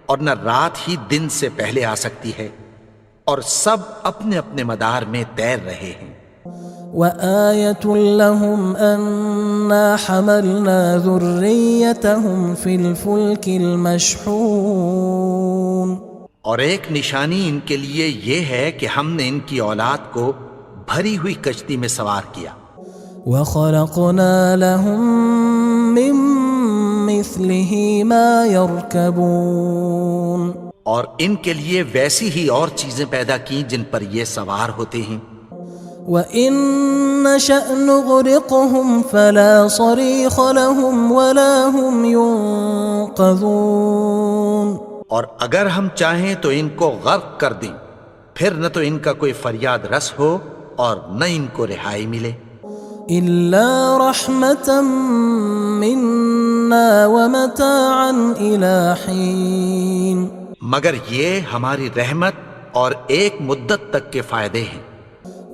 اور نہ رات ہی دن سے پہلے آ سکتی ہے، اور سب اپنے اپنے مدار میں تیر رہے ہیں. وآية لهم أنا حملنا ذريتهم في الفلك المشحون. اور ایک نشانی ان کے لیے یہ ہے کہ ہم نے ان کی اولاد کو بھری ہوئی کشتی میں سوار کیا. وخلقنا لهم من مثله ما يركبون. اور ان کے لیے ویسی ہی اور چیزیں پیدا کی جن پر یہ سوار ہوتے ہیں. وَإِن نَّشَأْ نُغْرِقْهُمْ فَلَا صَرِيخَ لَهُمْ وَلَا هُمْ يُنقَذُونَ. اور اگر ہم چاہیں تو ان کو غرق کر دیں، پھر نہ تو ان کا کوئی فریاد رس ہو اور نہ ان کو رہائی ملے. إِلَّا رَحْمَةً مِّنَّا وَمَتَاعًا إِلَى حِينٍ. مگر یہ ہماری رحمت اور ایک مدت تک کے فائدے ہیں.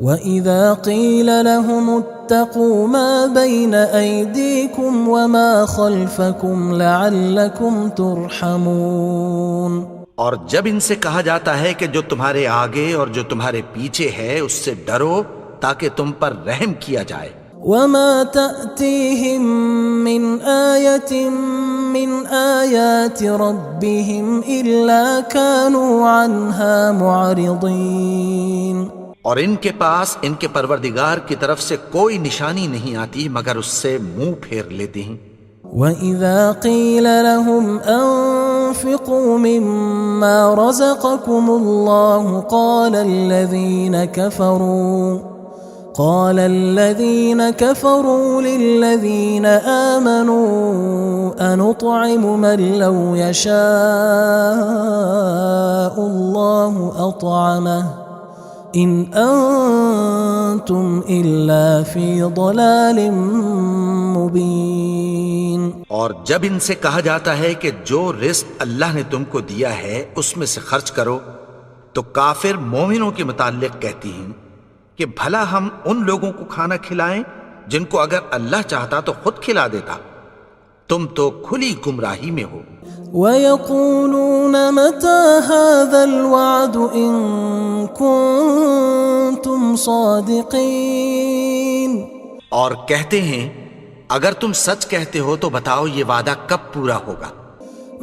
وَإِذَا قِيلَ لَهُمُ اتَّقُوا مَا بَيْنَ أَيْدِيكُمْ وَمَا خَلْفَكُمْ لَعَلَّكُمْ تُرْحَمُونَ. اور جب ان سے کہا جاتا ہے کہ جو تمہارے آگے اور جو تمہارے پیچھے ہے اس سے ڈرو تاکہ تم پر رحم کیا جائے. وَمَا تَأْتِيهِم مِّنْ آيَةٍ مِّنْ آيَاتِ رَبِّهِمْ إِلَّا كَانُوا عَنْهَا مُعْرِضِينَ. اور ان کے پاس ان کے پروردگار کی طرف سے کوئی نشانی نہیں آتی مگر اس سے منہ پھیر لیتے ہیں. وَإِذَا قِيلَ لَهُمْ أَنفِقُوا مِمَّا رَزَقَكُمُ اللَّهُ قال الذين كفروا للذين آمنوا أنطعم من لو يشاء الله أطعمه إن أنتم إلا في ضلال مبين. اور جب ان سے کہا جاتا ہے کہ جو رزق اللہ نے تم کو دیا ہے اس میں سے خرچ کرو، تو کافر مومنوں کے متعلق کہتی ہیں کہ بھلا ہم ان لوگوں کو کھانا کھلائیں جن کو اگر اللہ چاہتا تو خود کھلا دیتا. تم تو کھلی گمراہی میں ہو. وَيَقُولُونَ مَتَى هَذَا الْوَعْدُ إِن كُنتُمْ صَادِقِينَ. اور کہتے ہیں اگر تم سچ کہتے ہو تو بتاؤ یہ وعدہ کب پورا ہوگا.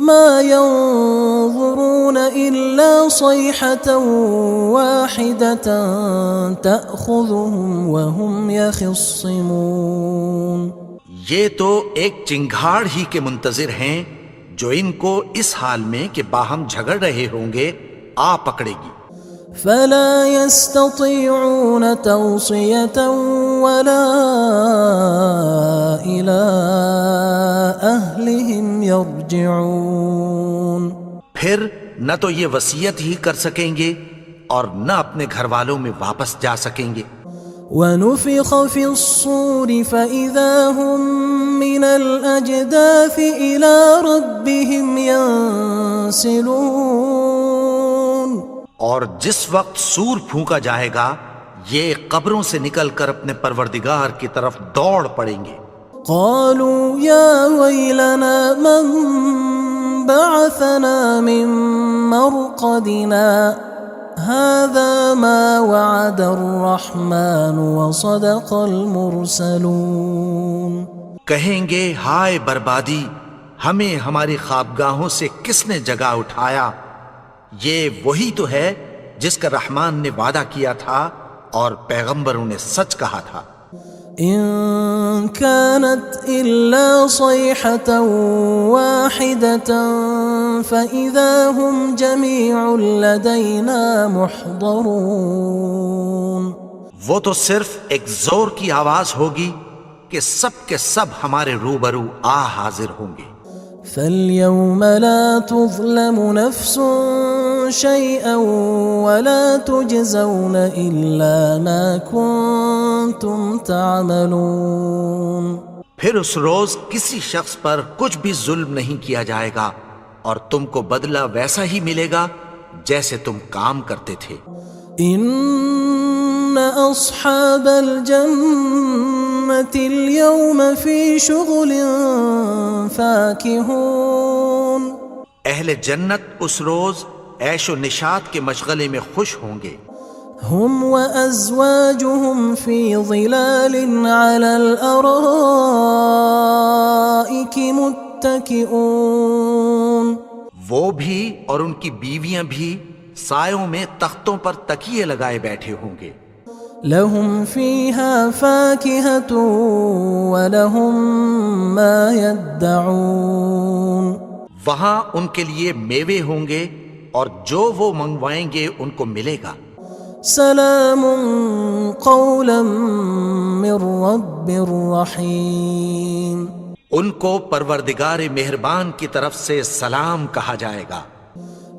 ما ينظرون إلا صيحة واحدة تأخذهم وهم يخصمون. یہ تو ایک چنگھاڑ ہی کے منتظر ہیں جو ان کو اس حال میں کہ باہم جھگڑ رہے ہوں گے آ پکڑے گی. فلا يستطيعون توصية ولا إلى أهلهم يرجعون. پھر نہ تو یہ وصیت ہی کر سکیں گے اور نہ اپنے گھر والوں میں واپس جا سکیں گے. وَنُفِخَ فِي الصُّورِ فَإِذَا هُم مِّنَ الْأَجْدَاثِ إِلَى رَبِّهِمْ يَنسِلُونَ. اور جس وقت سور پھونکا جائے گا یہ قبروں سے نکل کر اپنے پروردگار کی طرف دوڑ پڑیں گے. قالوا يا ويلنا من بعثنا من مرقدنا هذا ما وعد الرحمن وصدق المرسلون. کہیں گے ہائے بربادی، ہمیں ہماری خوابگاہوں سے کس نے جگا اٹھایا. یہ وہی تو ہے جس کا رحمان نے وعدہ کیا تھا اور پیغمبروں نے سچ کہا تھا. إن كانت إلا صيحة واحدة فإذا هم جميع لدينا محضرون. وہ تو صرف ایک زور کی آواز ہوگی کہ سب کے سب ہمارے روبرو حاضر ہوں گے. فاليوم لا تظلم نفس شيئا ولا تجزون إلا ما كنتم تعملون. پھر اس روز کسی شخص پر کچھ بھی ظلم نہیں کیا جائے گا اور تم کو بدلہ ویسا ہی ملے گا جیسے تم کام کرتے تھے. إن أصحاب الجنة اليوم في شغل فاكهون. اہل جنت اس روز عیش و نشاط کے مشغلے میں خوش ہوں گے. هم وأزواجهم في ظلال على الأرائك متكئون. وہ بھی اور ان کی بیویاں بھی سایوں میں تختوں پر تکیے لگائے بیٹھے ہوں گے. لهم فيها فاكهة ولهم ما يدعون. وہاں ان کے لیے میوے ہوں گے اور جو وہ منگوائیں گے ان کو ملے گا. سلام قولا من رب رحیم. ان کو پروردگار مہربان کی طرف سے سلام کہا جائے گا.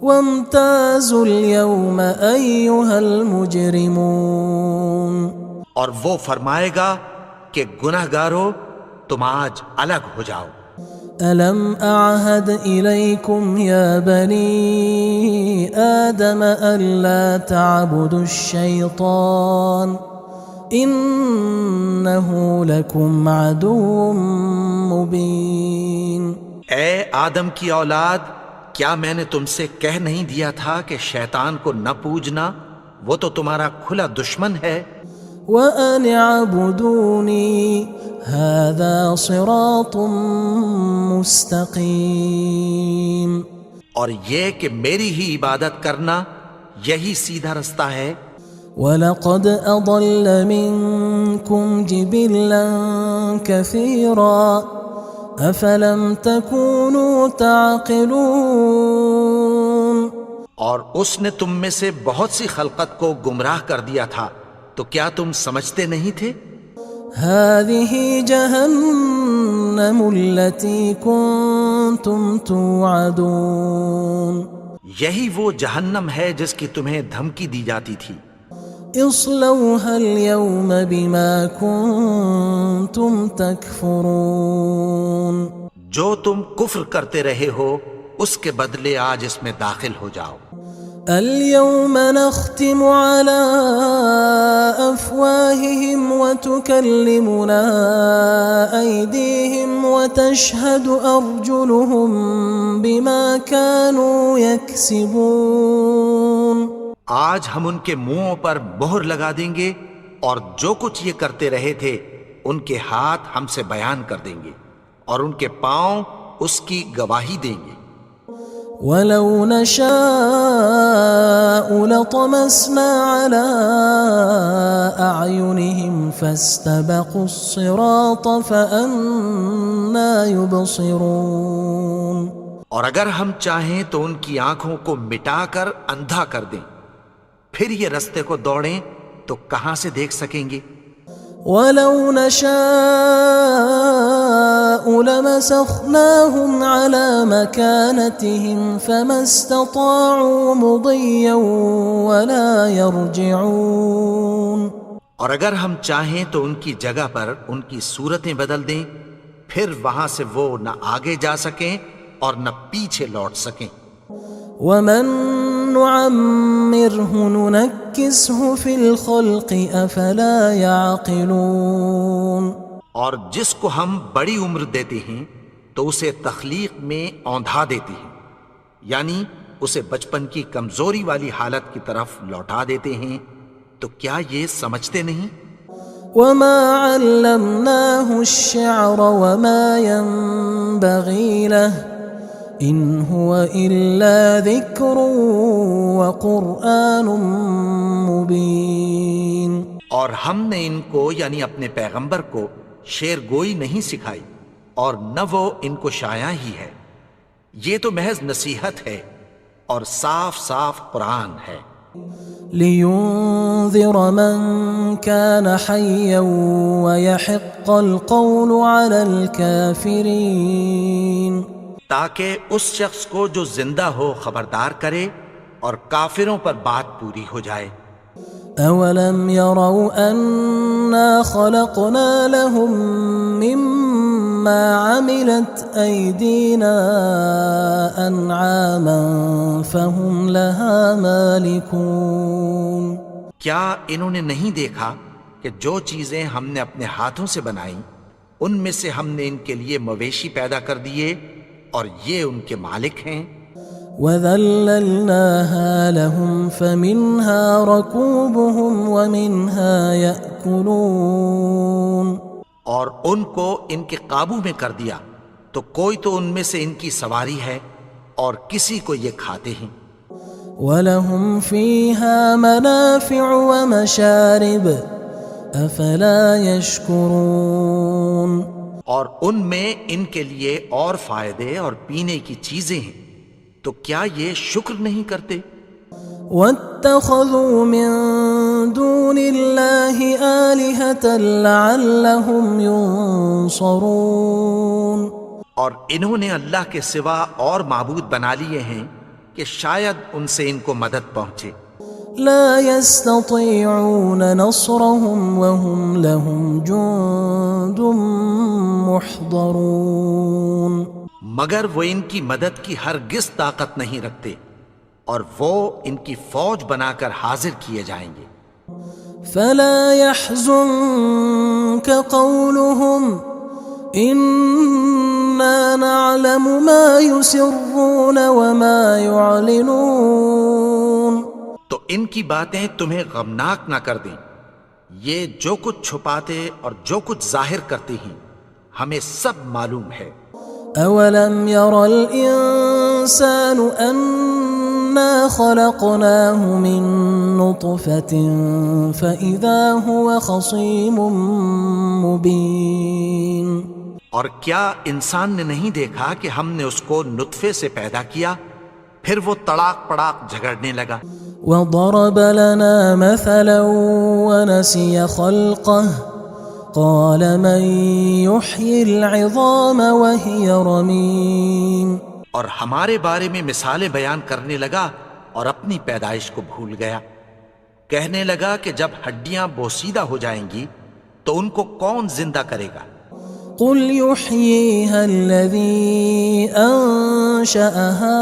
وامتازوا اليوم أيها المجرمون. اور وہ فرمائے گا کہ گنہگارو تم آج الگ ہو جاؤ. ألم أعهد إليكم يا بني آدم ألا تعبدوا الشيطان إنه لكم عدو مبين. اے آدم کی اولاد، کیا میں نے تم سے کہہ نہیں دیا تھا کہ شیطان کو نہ پوجنا، وہ تو تمہارا کھلا دشمن ہے. وَأَنِ اعْبُدُونِي هَذَا صِرَاطٌ مُسْتَقِيمٌ. اور یہ کہ میری ہی عبادت کرنا یہی سیدھا رستہ ہے. وَلَقَدْ أَضَلَّ مِنكُمْ جِبِلًّا كَثِيرًا أَفَلَمْ تَكُونُوا تَعْقِلُونَ. اور اس نے تم میں سے بہت سی خلقت کو گمراہ کر دیا تھا، تو کیا تم سمجھتے نہیں تھے؟ هذه جهنم التي كنتم توعدون. یہی وہ جہنم ہے جس کی تمہیں دھمکی دی جاتی تھی. اصلوها اليوم بما كنتم تكفرون. جو تم کفر کرتے رہے ہو اس کے بدلے آج اس میں داخل ہو جاؤ. اليوم نختم على أفواههم وتكلمنا أيديهم وتشهد أرجلهم بما كانوا يكسبون. آج ہم ان کے منہوں پر مہر لگا دیں گے اور جو کچھ یہ کرتے رہے تھے ان کے ہاتھ ہم سے بیان کر دیں گے اور ان کے پاؤں اس کی گواہی دیں گے. وَلَوْ نَشَاءُ لَطَمَسْنَا عَلَىٰ أَعْيُنِهِمْ فَاسْتَبَقُوا الصِّرَاطَ فَأَنَّىٰ يُبْصِرُونَ. اور اگر ہم چاہیں تو ان کی آنکھوں کو مٹا کر اندھا کر دیں، پھر یہ رستے کو دوڑیں تو کہاں سے دیکھ سکیں گے. وَلَوْ نَشَاءُ لَمَسَخْنَاهُمْ عَلَىٰ مَكَانَتِهِمْ فَمَا اسْتَطَاعُوا مُضِيًّا وَلَا يَرْجِعُونَ. اور اگر ہم چاہیں تو ان کی جگہ پر ان کی صورتیں بدل دیں، پھر وہاں سے وہ نہ آگے جا سکیں اور نہ پیچھے لوٹ سکیں. وَمَن نُعَمِّرْهُ نُنَكِّسْهُ فِي الْخَلْقِ أَفَلَا يَعْقِلُونَ. اور جس کو ہم بڑی عمر دیتے ہیں تو اسے تخلیق میں اوندھا دیتے ہیں، یعنی اسے بچپن کی کمزوری والی حالت کی طرف لوٹا دیتے ہیں. تو کیا یہ سمجھتے نہیں؟ وَمَا عَلَّمْنَاهُ الشِّعْرَ وَمَا يَنبَغِي لَهُ إِنْ هُوَ إِلَّا ذِكْرٌ وَقُرْآنٌ مُبِينٌ. اور ہم نے ان کو یعنی اپنے پیغمبر کو شعر گوئی نہیں سکھائی اور نہ وہ ان کو شایع ہی ہے. یہ تو محض نصیحت ہے اور صاف صاف قرآن ہے. لِيُنذِرَ مَن كَانَ حَيًّا وَيَحِقَّ الْقَوْلُ عَلَى الْكَافِرِينَ. تاکہ اس شخص کو جو زندہ ہو خبردار کرے اور کافروں پر بات پوری ہو جائے۔ أولم يروا أنا خلقنا لهم مما عملت أيدينا أنعاما فهم لها مالكون؟ کیا انہوں نے نہیں دیکھا کہ جو چیزیں ہم نے اپنے ہاتھوں سے بنائیں ان میں سے ہم نے ان کے لیے مویشی پیدا کر دیے اور یہ ان کے مالک ہیں۔ وَذَلَّلْنَاهَا لَهُمْ فَمِنْهَا رَكُوبُهُمْ وَمِنْهَا يَأْكُلُونَ، اور ان کو ان کے قابو میں کر دیا تو کوئی تو ان میں سے ان کی سواری ہے اور کسی کو یہ کھاتے ہیں۔ وَلَهُمْ فِيهَا مَنَافِعُ وَمَشَارِبُ أَفَلَا يَشْكُرُونَ، اور ان میں ان کے لیے اور فائدے اور پینے کی چیزیں ہیں، تو کیا یہ شکر نہیں کرتے؟ وَاتَّخَذُوا مِن دُونِ اللَّهِ آلِهَةً لَعَلَّهُمْ يُنصَرُونَ، اور انہوں نے اللہ کے سوا اور معبود بنا لیے ہیں کہ شاید ان سے ان کو مدد پہنچے۔ لا يستطيعون نصرهم وهم لهم جند محضرون، مگر وہ ان کی مدد کی ہرگز طاقت نہیں رکھتے اور وہ ان کی فوج بنا کر حاضر کیے جائیں گے۔ فلا يحزنك قولهم إنا نعلم ما يسرون وما يعلنون، تو ان کی باتیں تمہیں غمناک نہ کر دیں، یہ جو کچھ چھپاتے اور جو کچھ ظاہر کرتے ہیں ہمیں سب معلوم ہے۔ أولم ير الإنسان أنا خلقناه من نطفة فإذا هو خصيم مبين، اور کیا انسان نے نہیں دیکھا کہ ہم نے اس کو نطفے سے پیدا کیا پھر وہ تڑاک پڑاک جھگڑنے لگا۔ وضرب لنا مثلا ونسي خلقه قال من يحيي العظام وهي رميم، اور ہمارے بارے میں مثالیں بیان کرنے لگا اور اپنی پیدائش کو بھول گیا۔ کہنے لگا کہ جب ہڈیاں بوسیدہ ہو جائیں گی تو ان کو کون زندہ کرے گا؟ قل يحييها الذي أنشأها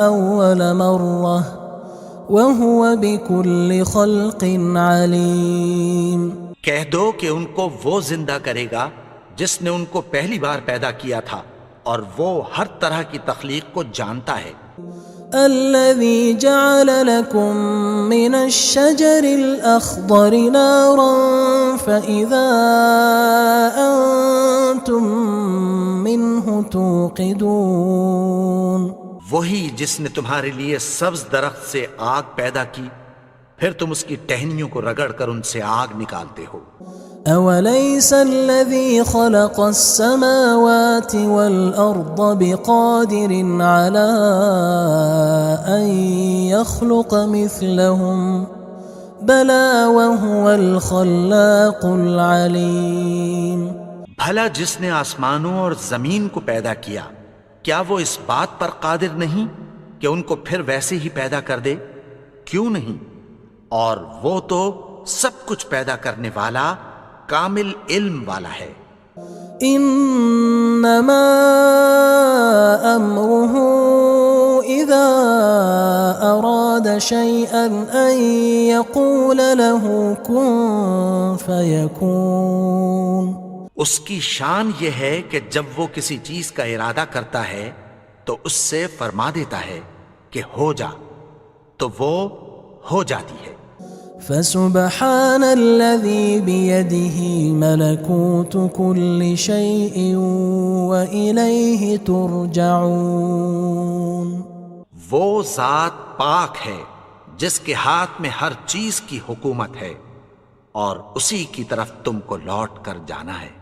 أول مرة وهو بكل خلق عليم، کہہ دو کہ ان کو وہ زندہ کرے گا جس نے ان کو پہلی بار پیدا کیا تھا اور وہ ہر طرح کی تخلیق کو جانتا ہے۔ الذي جعل لكم من الشجر الأخضر نارا فإذا أنتم منه توقدون، وہی جس نے تمہارے لیے سبز درخت سے آگ پیدا کی پھر تم اس کی ٹہنیوں کو رگڑ کر ان سے آگ نکالتے ہو۔ أوليس الذي خلق السماوات والأرض بقادر على أن يخلق مثلهم بلى وهو الخلاق العليم، بھلا جس نے آسمانوں اور زمین کو پیدا کیا کیا وہ اس بات پر قادر نہیں کہ ان کو پھر ویسے ہی پیدا کر دے؟ کیوں نہیں؟ اور وہ تو سب کچھ پیدا کرنے والا کامل علم والا ہے۔ انما امره اذا اراد شيئا ان يقول له كن فيكون، اس کی شان یہ ہے کہ جب وہ کسی چیز کا ارادہ کرتا ہے تو اس سے فرما دیتا ہے کہ ہو جا، تو وہ ہو جاتی ہے۔ فسبحان الذي بيده ملكوت كل شيء وإليه ترجعون، وہ ذات پاک ہے جس کے ہاتھ میں ہر چیز کی حکومت ہے اور اسی کی طرف تم کو لوٹ کر جانا ہے۔